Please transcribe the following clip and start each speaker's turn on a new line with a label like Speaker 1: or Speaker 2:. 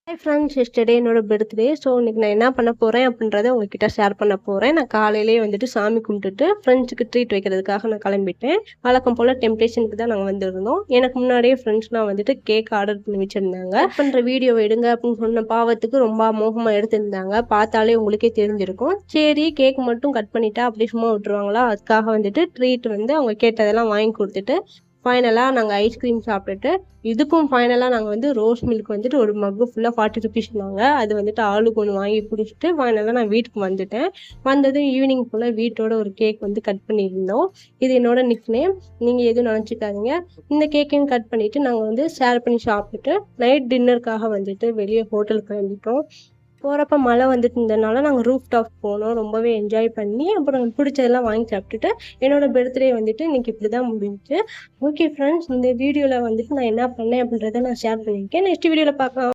Speaker 1: Hi friends, yesterday என்னோட birthday. So இன்னைக்கு நான் என்ன பண்ண போகிறேன் அப்படின்றத உங்ககிட்ட ஷேர் பண்ண போகிறேன். நான் காலையிலேயே வந்துட்டு சாமி கும்பிட்டுட்டு ஃப்ரெண்ட்ஸுக்கு ட்ரீட் வைக்கிறதுக்காக நான் கிளம்பிட்டேன். வழக்கம் போல் டெம்ப்டேஷனுக்கு தான் நாங்கள் வந்திருந்தோம். எனக்கு முன்னாடியே ஃப்ரெண்ட்ஸ்லாம் வந்துட்டு கேக் ஆர்டர் பண்ணி வச்சுருந்தாங்க. பண்ணுற வீடியோவை எடுங்க அப்படின்னு சொன்ன பாவத்துக்கு ரொம்ப அமோகமாக எடுத்திருந்தாங்க. பார்த்தாலே உங்களுக்கே தெரிஞ்சிருக்கும். சரி, கேக் மட்டும் கட் பண்ணிட்டா அப்படி சும்மா விட்டுருவாங்களா, அதுக்காக வந்துட்டு ட்ரீட் வந்து அவங்க கேட்டதெல்லாம் வாங்கி கொடுத்துட்டு ஃபைனலாக நாங்கள் ஐஸ்கிரீம் சாப்பிட்டுட்டு இதுக்கும் ஃபைனலாக நாங்கள் வந்து ரோஸ் மில்க் வந்துட்டு ஒரு மக்கு ஃபுல்லாக 40 ருபீஸ்னாங்க. அது வந்துட்டு ஆளுக்கு ஒன்று வாங்கி குடிச்சிட்டு ஃபைனலாக நான் வீட்டுக்கு வந்துட்டேன். வந்ததும் ஈவினிங் போல் வீட்டோட ஒரு கேக் வந்து கட் பண்ணியிருந்தோம். இது என்னோட நிக் நேம், நீங்கள் எதுவும் நினச்சிக்காதீங்க. இந்த கேக்கையும் கட் பண்ணிவிட்டு நாங்கள் வந்து ஷேர் பண்ணி சாப்பிட்டுட்டு நைட் டின்னருக்காக வந்துட்டு வெளியே ஹோட்டலுக்கு கிளம்பிட்டோம். போகிறப்ப மழை வந்துட்டு இருந்ததுனால நாங்கள் ரூஃப் டாப் போனோம். ரொம்பவே என்ஜாய் பண்ணி அப்புறம் பிடிச்சதெல்லாம் வாங்கி சாப்பிட்டுட்டு என்னோடய பர்த்டே வந்துட்டு இன்றைக்கி இப்படி தான் முடிஞ்சுச்சு. ஓகே ஃப்ரெண்ட்ஸ், இந்த வீடியோவில் வந்துட்டு நான் என்ன பண்ணேன் அப்படின்றத நான் ஷேர் பண்ணியிருக்கேன். நெக்ஸ்ட் வீடியோவில் பார்க்கலாம்.